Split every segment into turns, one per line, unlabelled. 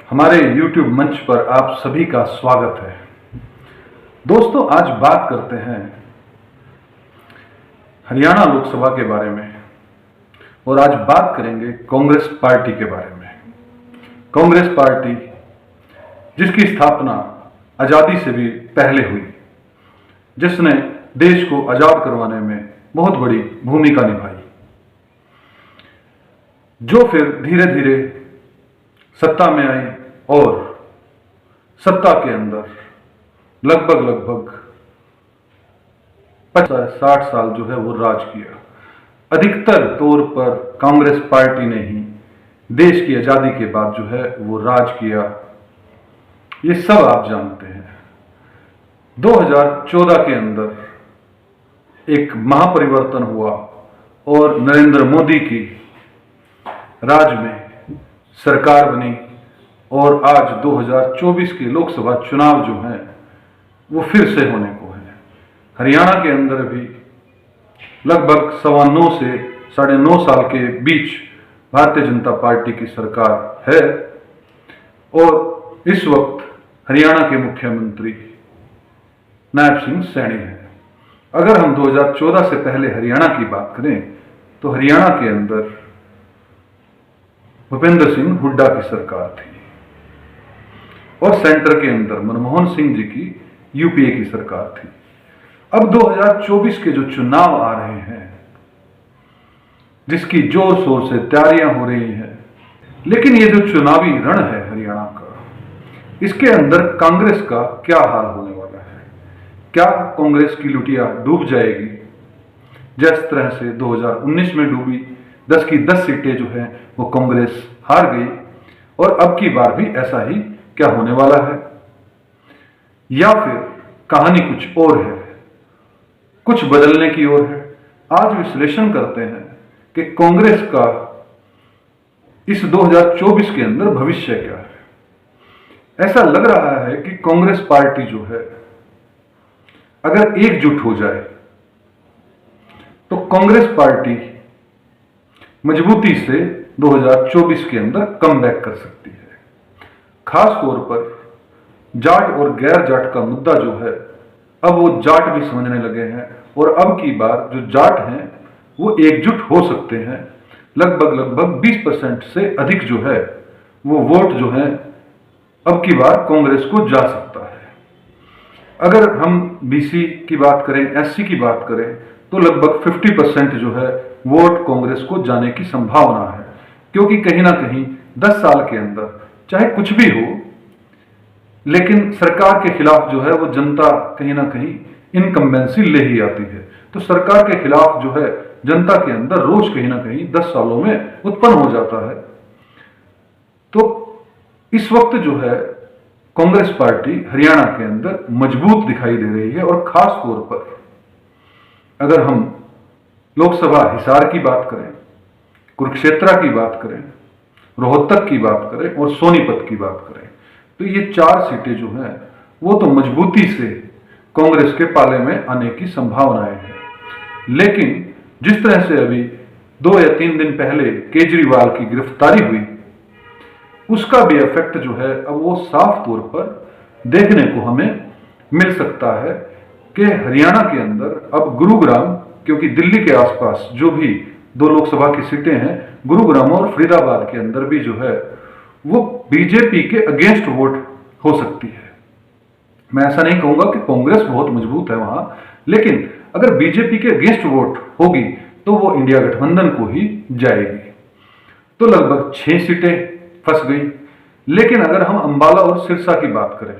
हमारे YouTube मंच पर आप सभी का स्वागत है। दोस्तों, आज बात करते हैं हरियाणा लोकसभा के बारे में और आज बात करेंगे कांग्रेस पार्टी के बारे में। कांग्रेस पार्टी जिसकी स्थापना आज़ादी से भी पहले हुई, जिसने देश को आज़ाद करवाने में बहुत बड़ी भूमिका निभाई, जो फिर धीरे धीरे सत्ता में आई और सत्ता के अंदर लगभग 50-60 साल जो है वो राज किया। अधिकतर तौर पर कांग्रेस पार्टी ने ही देश की आज़ादी के बाद जो है वो राज किया, ये सब आप जानते हैं। 2014 के अंदर एक महापरिवर्तन हुआ और नरेंद्र मोदी की राज में सरकार बनी और आज 2024 के लोकसभा चुनाव जो हैं वो फिर से होने को है। हरियाणा के अंदर भी लगभग 9.25 से 9.5 साल के बीच भारतीय जनता पार्टी की सरकार है और इस वक्त हरियाणा के मुख्यमंत्री नायब सिंह सैनी हैं। अगर हम 2014 से पहले हरियाणा की बात करें तो हरियाणा के अंदर भूपेंद्र सिंह हुड्डा की सरकार थी और सेंटर के अंदर मनमोहन सिंह जी की यूपीए की सरकार थी। अब 2024 के जो चुनाव आ रहे हैं, जिसकी जोर शोर से तैयारियां हो रही हैं, लेकिन ये जो चुनावी रण है हरियाणा का, इसके अंदर कांग्रेस का क्या हाल होने वाला है? क्या कांग्रेस की लुटिया डूब जाएगी जिस तरह से 2019 में डूबी? 10 की 10 सीटें जो है वो कांग्रेस हार गई और अब की बार भी ऐसा ही क्या होने वाला है? या फिर कहानी कुछ और है, कुछ बदलने की ओर है? आज विश्लेषण करते हैं कि कांग्रेस का इस 2024 के अंदर भविष्य क्या है। ऐसा लग रहा है कि कांग्रेस पार्टी जो है अगर एकजुट हो जाए तो कांग्रेस पार्टी मजबूती से 2024 के अंदर कमबैक कर सकती है। खास तौर पर जाट और गैर जाट का मुद्दा जो है, अब वो जाट भी समझने लगे हैं और अब की बार जो जाट हैं वो एकजुट हो सकते हैं। लगभग 20% से अधिक जो है वो वोट जो है अब की बार कांग्रेस को जा सकता है। अगर हम बीसी की बात करें, एससी की बात करें तो लगभग 50% जो है वोट कांग्रेस को जाने की संभावना है, क्योंकि कहीं ना कहीं 10 साल के अंदर चाहे कुछ भी हो, लेकिन सरकार के खिलाफ जो है वो जनता कहीं ना कहीं इनकम्बेंसी ले ही आती है। तो सरकार के खिलाफ जो है जनता के अंदर रोष कहीं ना कहीं 10 सालों में उत्पन्न हो जाता है। तो इस वक्त जो है कांग्रेस पार्टी हरियाणा के अंदर मजबूत दिखाई दे रही है और खास तौर पर अगर हम लोकसभा हिसार की बात करें, कुरुक्षेत्र की बात करें, रोहतक की बात करें और सोनीपत की बात करें, तो ये 4 सीटें जो हैं वो तो मजबूती से कांग्रेस के पाले में आने की संभावनाएं हैं। लेकिन जिस तरह से अभी 2 या 3 दिन पहले केजरीवाल की गिरफ्तारी हुई, उसका भी इफेक्ट जो है अब वो साफ तौर पर देखने को हमें मिल सकता है कि हरियाणा के अंदर अब गुरुग्राम, क्योंकि दिल्ली के आसपास जो भी 2 लोकसभा की सीटें हैं, गुरुग्राम और फरीदाबाद के अंदर भी जो है वो बीजेपी के अगेंस्ट वोट हो सकती है। मैं ऐसा नहीं कहूंगा कि कांग्रेस बहुत मजबूत है वहां, लेकिन अगर बीजेपी के अगेंस्ट वोट होगी तो वो इंडिया गठबंधन को ही जाएगी। तो लगभग 6 सीटें फंस गई। लेकिन अगर हम अंबाला और सिरसा की बात करें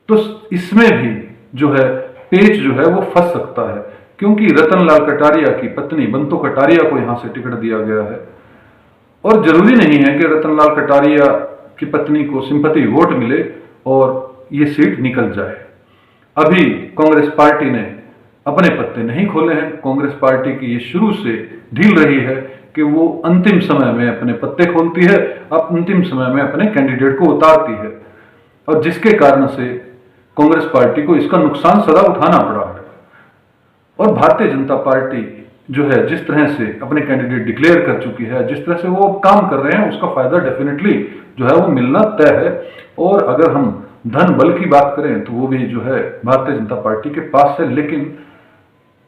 तो इसमें भी जो है पेच जो है वो फंस सकता है, क्योंकि रतनलाल कटारिया की पत्नी बंतो कटारिया को यहां से टिकट दिया गया है और जरूरी नहीं है कि रतनलाल कटारिया की पत्नी को सिंपैथी वोट मिले और ये सीट निकल जाए। अभी कांग्रेस पार्टी ने अपने पत्ते नहीं खोले हैं। कांग्रेस पार्टी की ये शुरू से ढील रही है कि वो अंतिम समय में अपने पत्ते खोलती है, अब अंतिम समय में अपने कैंडिडेट को उतारती है और जिसके कारण से कांग्रेस पार्टी को इसका नुकसान सदा उठाना पड़ा है। और भारतीय जनता पार्टी जो है जिस तरह से अपने कैंडिडेट डिक्लेयर कर चुकी है, जिस तरह से वो काम कर रहे हैं, उसका फायदा डेफिनेटली जो है वो मिलना तय है। और अगर हम धन बल की बात करें तो वो भी जो है भारतीय जनता पार्टी के पास है, लेकिन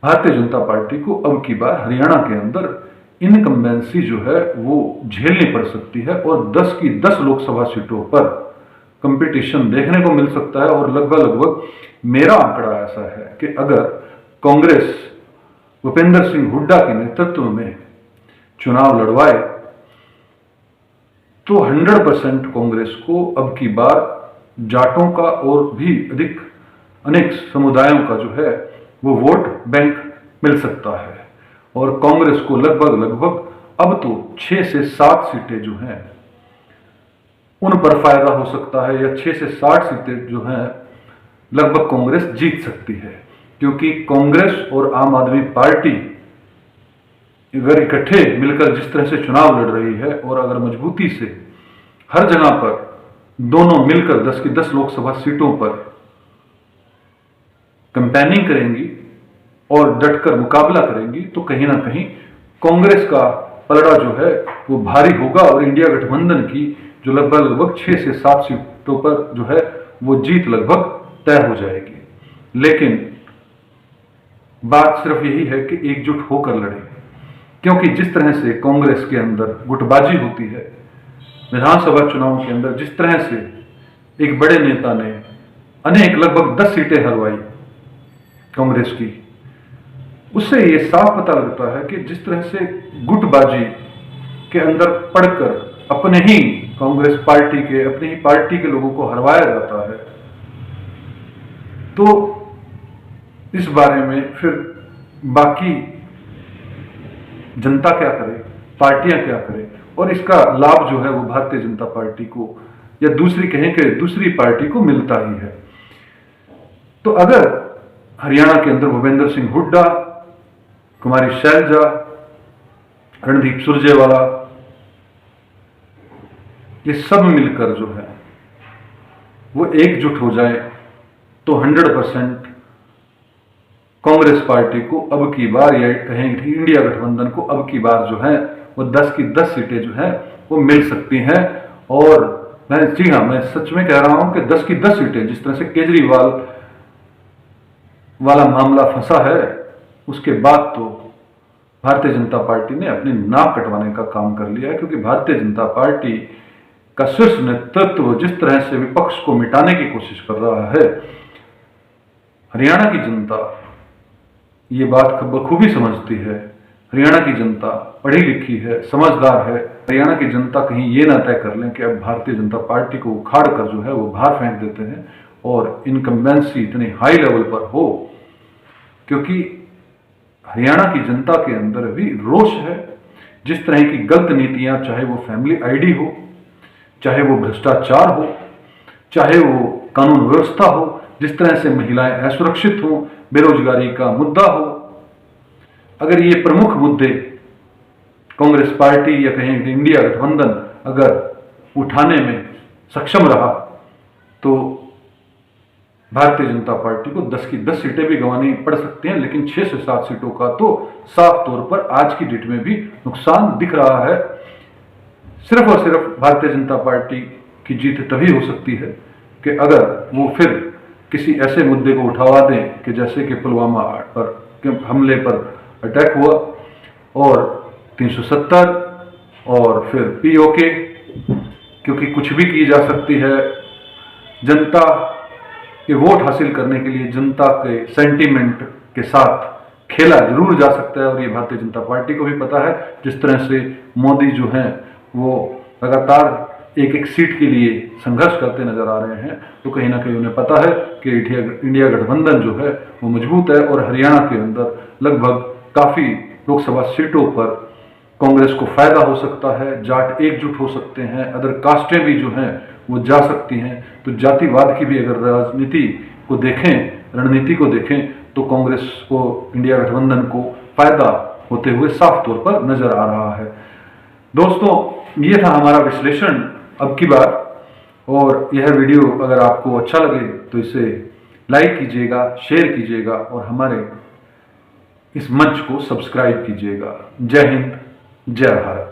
भारतीय जनता पार्टी को अब की बार हरियाणा के अंदर इनकम्बेंसी जो है वो झेलनी पड़ सकती है और 10 की 10 लोकसभा सीटों पर कंपटीशन देखने को मिल सकता है। और लगभग मेरा आंकड़ा ऐसा है कि अगर कांग्रेस भूपेंद्र सिंह हुड्डा के नेतृत्व में चुनाव लड़वाए तो 100% कांग्रेस को अब की बार जाटों का और भी अधिक अनेक समुदायों का जो है वो वोट बैंक मिल सकता है। और कांग्रेस को लगभग अब तो 6 से 7 सीटें जो हैं उन पर फायदा हो सकता है, या 6 से 60 सीटें जो हैं लगभग कांग्रेस जीत सकती है। क्योंकि कांग्रेस और आम आदमी पार्टी अगर इकट्ठे मिलकर जिस तरह से चुनाव लड़ रही है और अगर मजबूती से हर जगह पर दोनों मिलकर 10 की 10 लोकसभा सीटों पर कैंपेनिंग करेंगी और डटकर मुकाबला करेंगी तो कहीं ना कहीं कांग्रेस का पलड़ा जो है वो भारी होगा और इंडिया गठबंधन की जो लगभग 6 से 7 सीटों पर जो है वो जीत लगभग तय हो जाएगी। लेकिन बात सिर्फ यही है कि एकजुट होकर लड़े, क्योंकि जिस तरह से कांग्रेस के अंदर गुटबाजी होती है विधानसभा चुनाव के अंदर, जिस तरह से एक बड़े नेता ने अनेक लगभग 10 सीटें हरवाई कांग्रेस की, उससे ये साफ पता लगता है कि जिस तरह से गुटबाजी के अंदर पड़कर अपने ही कांग्रेस पार्टी के अपनी ही पार्टी के लोगों को हरवाया जाता है, तो इस बारे में फिर बाकी जनता क्या करे, पार्टियां क्या करें, और इसका लाभ जो है वो भारतीय जनता पार्टी को या दूसरी कहें कि दूसरी पार्टी को मिलता ही है। तो अगर हरियाणा के अंदर भूपेंद्र सिंह हुड्डा, कुमारी शैलजा, रणदीप सुरजेवाला ये सब मिलकर जो है वो एकजुट हो जाए तो 100% कांग्रेस पार्टी को अब की बार, या कहें इंडिया गठबंधन को अब की बार जो है वो 10 की 10 सीटें जो है वो मिल सकती हैं। और मैं सच में कह रहा हूं कि 10 की 10 सीटें, जिस तरह से केजरीवाल वाला मामला फंसा है उसके बाद तो भारतीय जनता पार्टी ने अपनी नाक कटवाने का काम कर लिया है। क्योंकि भारतीय जनता पार्टी का शीर्ष नेतृत्व जिस तरह से विपक्ष को मिटाने की कोशिश कर रहा है, हरियाणा की जनता ये बात बखूबी समझती है। हरियाणा की जनता पढ़ी लिखी है, समझदार है। हरियाणा की जनता कहीं ये ना तय कर लें कि अब भारतीय जनता पार्टी को उखाड़ कर जो है वो बाहर फेंक देते हैं और इनकम्बेंसी इतनी हाई लेवल पर हो। क्योंकि हरियाणा की जनता के अंदर भी रोष है। जिस तरह की गलत नीतियां, चाहे वो फैमिली आईडी हो, चाहे वो भ्रष्टाचार हो, चाहे वो कानून व्यवस्था हो, जिस तरह से महिलाएं असुरक्षित हो, बेरोजगारी का मुद्दा हो, अगर ये प्रमुख मुद्दे कांग्रेस पार्टी या कहें इंडिया गठबंधन अगर उठाने में सक्षम रहा तो भारतीय जनता पार्टी को 10 की 10 सीटें भी गंवानी पड़ सकती हैं। लेकिन 6 से 7 सीटों का तो साफ तौर पर आज की डेट में भी नुकसान दिख रहा है। सिर्फ और सिर्फ भारतीय जनता पार्टी की जीत तभी हो सकती है कि अगर वो फिर किसी ऐसे मुद्दे को उठावा दें कि जैसे कि पुलवामा पर हमले पर अटैक हुआ और 370 और फिर पीओके, क्योंकि कुछ भी की जा सकती है। जनता के वोट हासिल करने के लिए जनता के सेंटीमेंट के साथ खेला जरूर जा सकता है और ये भारतीय जनता पार्टी को भी पता है। जिस तरह से मोदी जो हैं वो लगातार एक एक सीट के लिए संघर्ष करते नजर आ रहे हैं, तो कहीं ना कहीं उन्हें पता है कि इंडिया गठबंधन जो है वो मजबूत है और हरियाणा के अंदर लगभग काफी लोकसभा सीटों पर कांग्रेस को फायदा हो सकता है। जाट एकजुट हो सकते हैं, अदर कास्टें भी जो हैं वो जा सकती हैं। तो जातिवाद की भी अगर राजनीति को देखें, रणनीति को देखें, तो कांग्रेस को, इंडिया गठबंधन को फायदा होते हुए साफ तौर पर नजर आ रहा है। दोस्तों, ये था हमारा विश्लेषण अब की बार, और यह वीडियो अगर आपको अच्छा लगे तो इसे लाइक कीजिएगा, शेयर कीजिएगा और हमारे इस मंच को सब्सक्राइब कीजिएगा। जय हिंद, जय भारत।